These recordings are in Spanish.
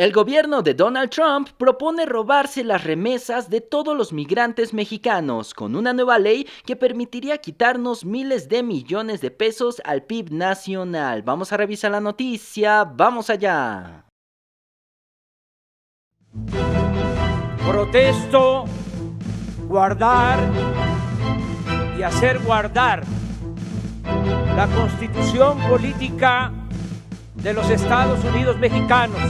El gobierno de Donald Trump propone robarse las remesas de todos los migrantes mexicanos con una nueva ley que permitiría quitarnos miles de millones de pesos al PIB nacional. Vamos a revisar la noticia, vamos allá. Protesto, guardar y hacer guardar la Constitución política de los Estados Unidos mexicanos.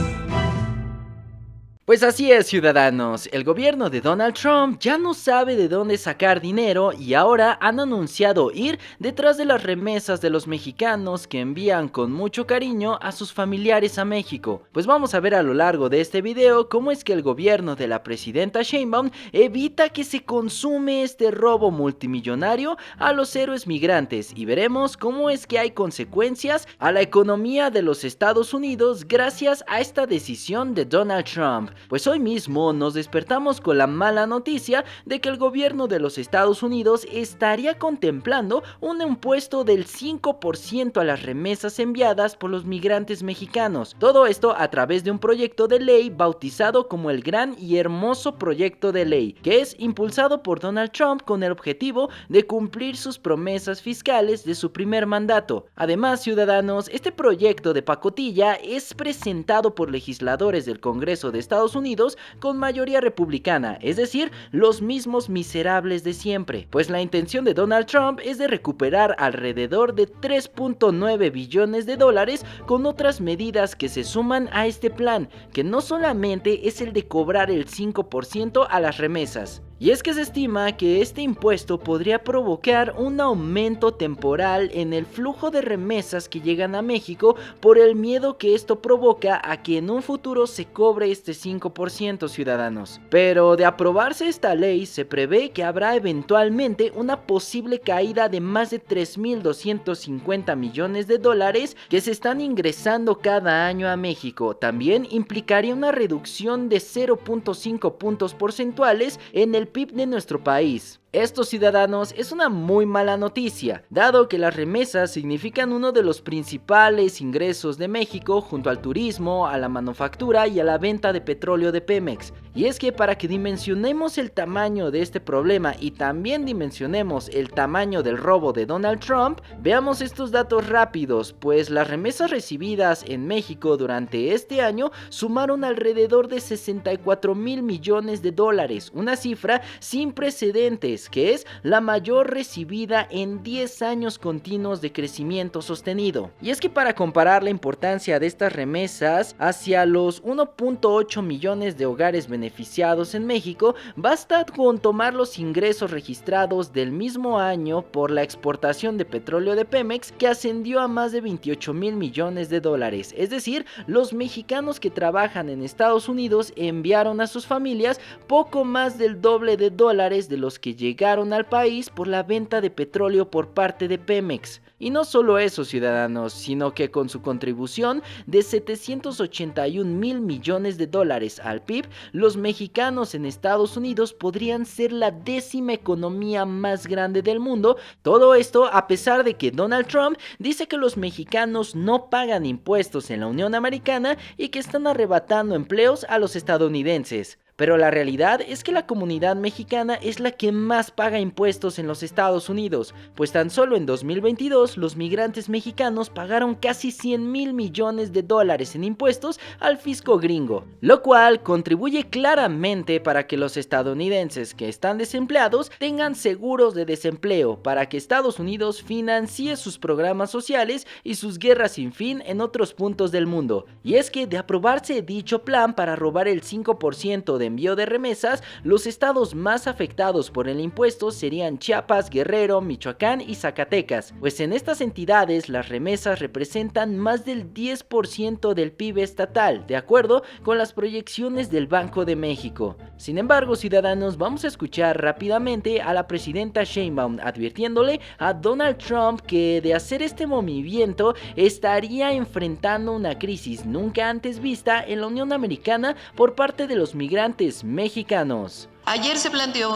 Pues así es, ciudadanos, el gobierno de Donald Trump ya no sabe de dónde sacar dinero y ahora han anunciado ir detrás de las remesas de los mexicanos que envían con mucho cariño a sus familiares a México. Pues vamos a ver a lo largo de este video cómo es que el gobierno de la presidenta Sheinbaum evita que se consume este robo multimillonario a los héroes migrantes y veremos cómo es que hay consecuencias a la economía de los Estados Unidos gracias a esta decisión de Donald Trump. Pues hoy mismo nos despertamos con la mala noticia de que el gobierno de los Estados Unidos estaría contemplando un impuesto del 5% a las remesas enviadas por los migrantes mexicanos. Todo esto a través de un proyecto de ley bautizado como el Gran y Hermoso Proyecto de Ley, que es impulsado por Donald Trump con el objetivo de cumplir sus promesas fiscales de su primer mandato. Además, ciudadanos, este proyecto de pacotilla es presentado por legisladores del Congreso de Estados Unidos con mayoría republicana, es decir, los mismos miserables de siempre, pues la intención de Donald Trump es de recuperar alrededor de 3.9 billones de dólares con otras medidas que se suman a este plan, que no solamente es el de cobrar el 5% a las remesas. Y es que se estima que este impuesto podría provocar un aumento temporal en el flujo de remesas que llegan a México por el miedo que esto provoca a que en un futuro se cobre este 5%, ciudadanos. Pero de aprobarse esta ley se prevé que habrá eventualmente una posible caída de más de 3.250 millones de dólares que se están ingresando cada año a México. También implicaría una reducción de 0.5 puntos porcentuales en el PIB de nuestro país. Esto, ciudadanos, es una muy mala noticia, dado que las remesas significan uno de los principales ingresos de México junto al turismo, a la manufactura y a la venta de petróleo de Pemex. Y es que para que dimensionemos el tamaño de este problema y también dimensionemos el tamaño del robo de Donald Trump, veamos estos datos rápidos, pues las remesas recibidas en México durante este año sumaron alrededor de 64,000 millones de dólares, una cifra sin precedentes, que es la mayor recibida en 10 años continuos de crecimiento sostenido. Y es que para comparar la importancia de estas remesas hacia los 1.8 millones de hogares beneficiados en México, basta con tomar los ingresos registrados del mismo año por la exportación de petróleo de Pemex, que ascendió a más de 28,000 millones de dólares. Es decir, los mexicanos que trabajan en Estados Unidos enviaron a sus familias poco más del doble de dólares de los que llegaron al país por la venta de petróleo por parte de Pemex. Y no solo eso, ciudadanos, sino que con su contribución de 781,000 millones de dólares al PIB, los mexicanos en Estados Unidos podrían ser la 10ª economía más grande del mundo. Todo esto a pesar de que Donald Trump dice que los mexicanos no pagan impuestos en la Unión Americana y que están arrebatando empleos a los estadounidenses. Pero la realidad es que la comunidad mexicana es la que más paga impuestos en los Estados Unidos, pues tan solo en 2022 los migrantes mexicanos pagaron casi 100,000 millones de dólares en impuestos al fisco gringo, lo cual contribuye claramente para que los estadounidenses que están desempleados tengan seguros de desempleo, para que Estados Unidos financie sus programas sociales y sus guerras sin fin en otros puntos del mundo. Y es que de aprobarse dicho plan para robar el 5% de envío de remesas, los estados más afectados por el impuesto serían Chiapas, Guerrero, Michoacán y Zacatecas, pues en estas entidades las remesas representan más del 10% del PIB estatal, de acuerdo con las proyecciones del Banco de México. Sin embargo, ciudadanos, vamos a escuchar rápidamente a la presidenta Sheinbaum advirtiéndole a Donald Trump que de hacer este movimiento estaría enfrentando una crisis nunca antes vista en la Unión Americana por parte de los migrantes mexicanos. Ayer se planteó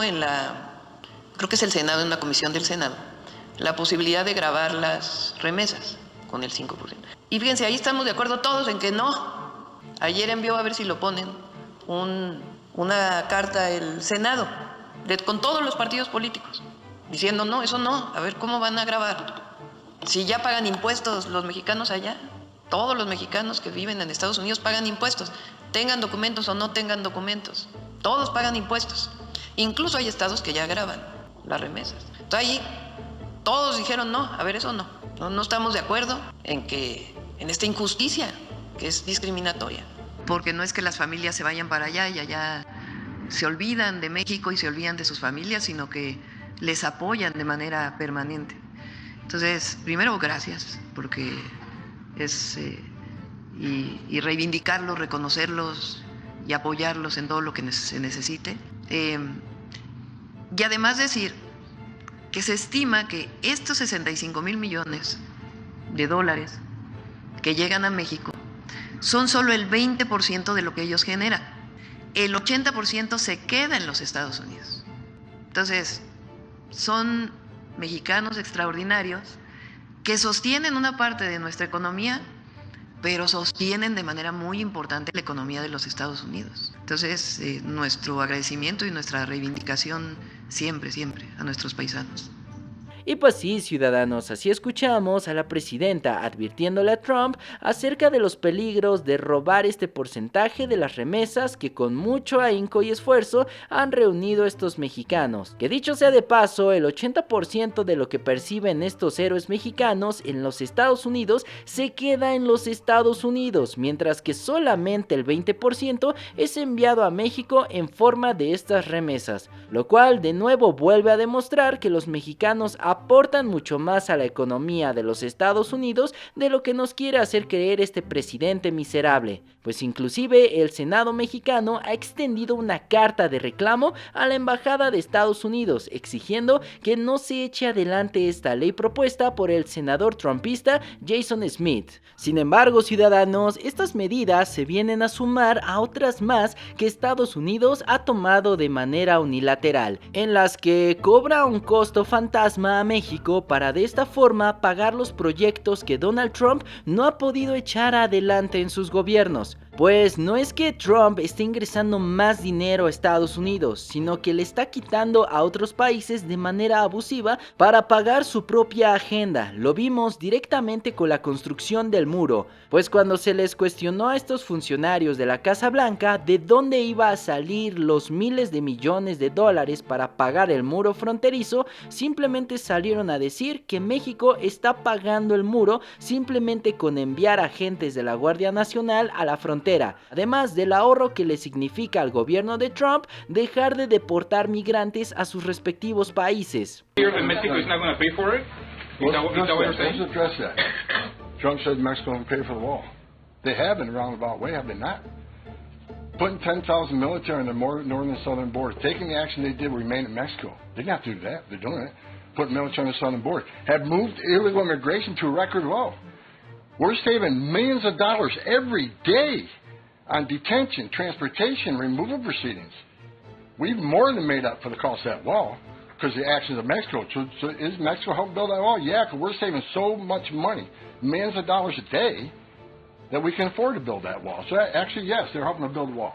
creo que es el Senado, en una comisión del Senado, la posibilidad de gravar las remesas con el 5%. Y fíjense, ahí estamos de acuerdo todos en que no, Ayer envió, a ver si lo ponen, una carta al Senado con todos los partidos políticos, diciendo no, eso no, a ver cómo van a grabar. Si ya pagan impuestos los mexicanos allá, todos los mexicanos que viven en Estados Unidos pagan impuestos, tengan documentos o no tengan documentos, todos pagan impuestos. Incluso hay estados que ya graban las remesas. Entonces ahí todos dijeron no, a ver, eso no estamos de acuerdo en esta injusticia que es discriminatoria. Porque no es que las familias se vayan para allá y allá se olvidan de México y se olvidan de sus familias, sino que les apoyan de manera permanente. Entonces, primero, gracias, porque es y reivindicarlos, reconocerlos y apoyarlos en todo lo que se necesite. Y además decir que se estima que estos 65,000 millones de dólares que llegan a México son solo el 20% de lo que ellos generan. El 80% se queda en los Estados Unidos. Entonces, son mexicanos extraordinarios que sostienen una parte de nuestra economía, pero sostienen de manera muy importante la economía de los Estados Unidos. Entonces, nuestro agradecimiento y nuestra reivindicación siempre a nuestros paisanos. Y pues sí, ciudadanos, así escuchamos a la presidenta advirtiéndole a Trump acerca de los peligros de robar este porcentaje de las remesas que con mucho ahínco y esfuerzo han reunido estos mexicanos. Que dicho sea de paso, el 80% de lo que perciben estos héroes mexicanos en los Estados Unidos se queda en los Estados Unidos, mientras que solamente el 20% es enviado a México en forma de estas remesas, lo cual de nuevo vuelve a demostrar que los mexicanos aportan mucho más a la economía de los Estados Unidos de lo que nos quiere hacer creer este presidente miserable, pues inclusive el Senado mexicano ha extendido una carta de reclamo a la Embajada de Estados Unidos exigiendo que no se eche adelante esta ley propuesta por el senador trumpista Jason Smith. Sin embargo, ciudadanos, estas medidas se vienen a sumar a otras más que Estados Unidos ha tomado de manera unilateral, en las que cobra un costo fantasma a México para de esta forma pagar los proyectos que Donald Trump no ha podido echar adelante en sus gobiernos. Pues no es que Trump esté ingresando más dinero a Estados Unidos, sino que le está quitando a otros países de manera abusiva para pagar su propia agenda. Lo vimos directamente con la construcción del muro, pues cuando se les cuestionó a estos funcionarios de la Casa Blanca de dónde iba a salir los miles de millones de dólares para pagar el muro fronterizo, simplemente salieron a decir que México está pagando el muro simplemente con enviar agentes de la Guardia Nacional a la frontera, además del ahorro que le significa al gobierno de Trump dejar de deportar migrantes a sus respectivos países. Trump said Mexico will pay for the wall. They have in a roundabout way, have they not? Putting 10,000 military on the northern and southern border, taking the action they did will remain in Mexico. They didn't have to do that. They're doing it. Putting military on the southern border. Have moved illegal immigration to a record low. We're saving millions of dollars every day on detention, transportation, removal proceedings. We've more than made up for the cost of that wall because of the actions of Mexico. So is Mexico helping build that wall? Yeah, because we're saving so much money, millions of dollars a day, that we can afford to build that wall. So actually, yes, they're helping to build a wall.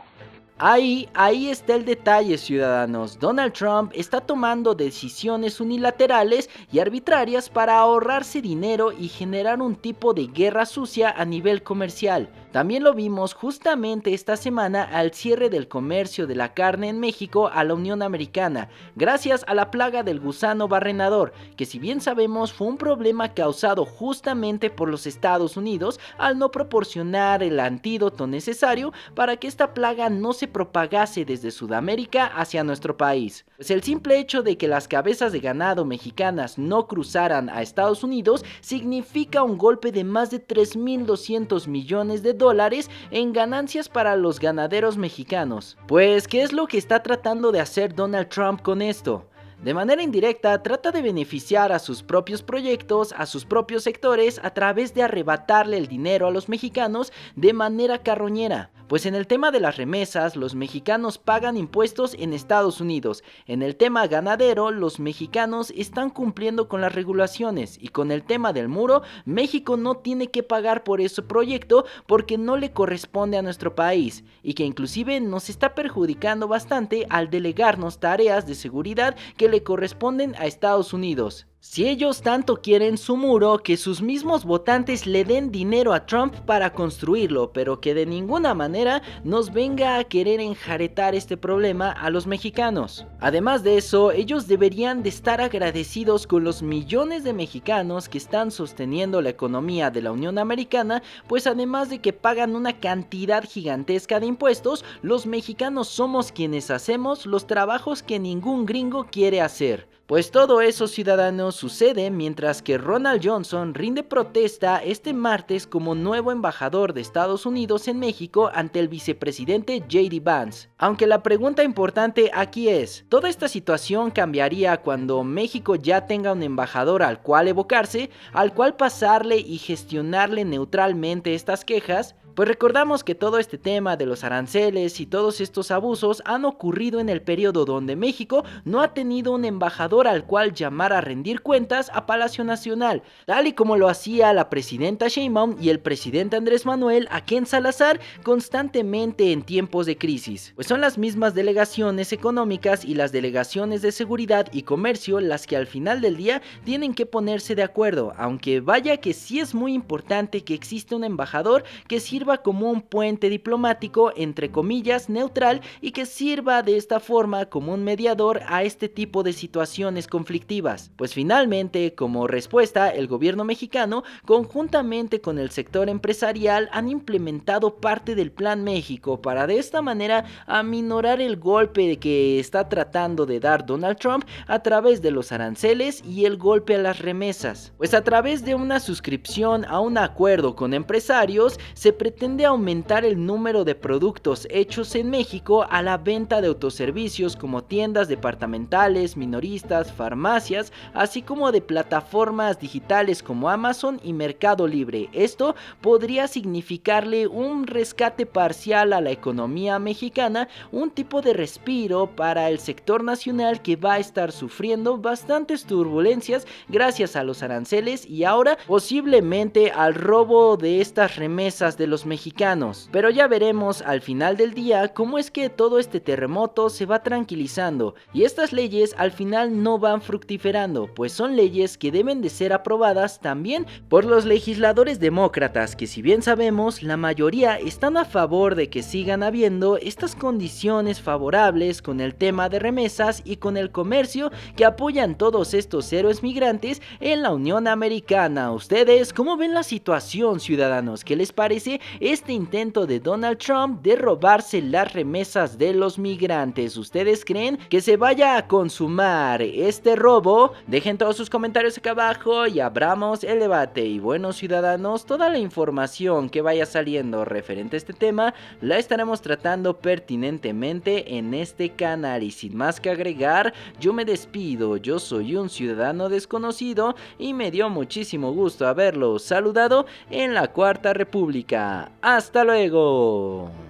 Ahí está el detalle, ciudadanos. Donald Trump está tomando decisiones unilaterales y arbitrarias para ahorrarse dinero y generar un tipo de guerra sucia a nivel comercial. También lo vimos justamente esta semana al cierre del comercio de la carne en México a la Unión Americana, gracias a la plaga del gusano barrenador, que si bien sabemos fue un problema causado justamente por los Estados Unidos al no proporcionar el antídoto necesario para que esta plaga no se propagase desde Sudamérica hacia nuestro país. Pues el simple hecho de que las cabezas de ganado mexicanas no cruzaran a Estados Unidos significa un golpe de más de 3.200 millones de dólares en ganancias para los ganaderos mexicanos. Pues, ¿qué es lo que está tratando de hacer Donald Trump con esto? De manera indirecta, trata de beneficiar a sus propios proyectos, a sus propios sectores, a través de arrebatarle el dinero a los mexicanos de manera carroñera. Pues en el tema de las remesas, los mexicanos pagan impuestos en Estados Unidos. En el tema ganadero, los mexicanos están cumpliendo con las regulaciones. Y con el tema del muro, México no tiene que pagar por ese proyecto porque no le corresponde a nuestro país. Y que inclusive nos está perjudicando bastante al delegarnos tareas de seguridad que le corresponden a Estados Unidos. Si ellos tanto quieren su muro, que sus mismos votantes le den dinero a Trump para construirlo, pero que de ninguna manera nos venga a querer enjaretar este problema a los mexicanos. Además de eso, ellos deberían de estar agradecidos con los millones de mexicanos que están sosteniendo la economía de la Unión Americana, pues además de que pagan una cantidad gigantesca de impuestos, los mexicanos somos quienes hacemos los trabajos que ningún gringo quiere hacer. Pues todo eso, ciudadanos, sucede mientras que Ronald Johnson rinde protesta este martes como nuevo embajador de Estados Unidos en México ante el vicepresidente J.D. Vance. Aunque la pregunta importante aquí es, ¿toda esta situación cambiaría cuando México ya tenga un embajador al cual evocarse, al cual pasarle y gestionarle neutralmente estas quejas? Pues recordamos que todo este tema de los aranceles y todos estos abusos han ocurrido en el periodo donde México no ha tenido un embajador al cual llamar a rendir cuentas a Palacio Nacional, tal y como lo hacía la presidenta Sheinbaum y el presidente Andrés Manuel aquí en Salazar constantemente en tiempos de crisis. Pues son las mismas delegaciones económicas y las delegaciones de seguridad y comercio las que al final del día tienen que ponerse de acuerdo, aunque vaya que sí es muy importante que exista un embajador que sirva como un puente diplomático, entre comillas, neutral, y que sirva de esta forma como un mediador a este tipo de situaciones conflictivas. Pues finalmente, como respuesta, el gobierno mexicano, conjuntamente con el sector empresarial, han implementado parte del Plan México para de esta manera aminorar el golpe que está tratando de dar Donald Trump a través de los aranceles y el golpe a las remesas. Pues a través de una suscripción a un acuerdo con empresarios, se pretende aumentar el número de productos hechos en México a la venta de autoservicios como tiendas departamentales, minoristas, farmacias, así como de plataformas digitales como Amazon y Mercado Libre. Esto podría significarle un rescate parcial a la economía mexicana, un tipo de respiro para el sector nacional que va a estar sufriendo bastantes turbulencias gracias a los aranceles y ahora posiblemente al robo de estas remesas de los mexicanos. Pero ya veremos al final del día cómo es que todo este terremoto se va tranquilizando y estas leyes al final no van fructiferando, pues son leyes que deben de ser aprobadas también por los legisladores demócratas, que si bien sabemos la mayoría están a favor de que sigan habiendo estas condiciones favorables con el tema de remesas y con el comercio que apoyan todos estos héroes migrantes en la Unión Americana. ¿Ustedes cómo ven la situación, ciudadanos? ¿Qué les parece este intento de Donald Trump de robarse las remesas de los migrantes? ¿Ustedes creen que se vaya a consumar este robo? Dejen todos sus comentarios acá abajo y abramos el debate. Y bueno, ciudadanos, toda la información que vaya saliendo referente a este tema la estaremos tratando pertinentemente en este canal. Y sin más que agregar, yo me despido. Yo soy un ciudadano desconocido y me dio muchísimo gusto haberlo saludado en la Cuarta República. ¡Hasta luego!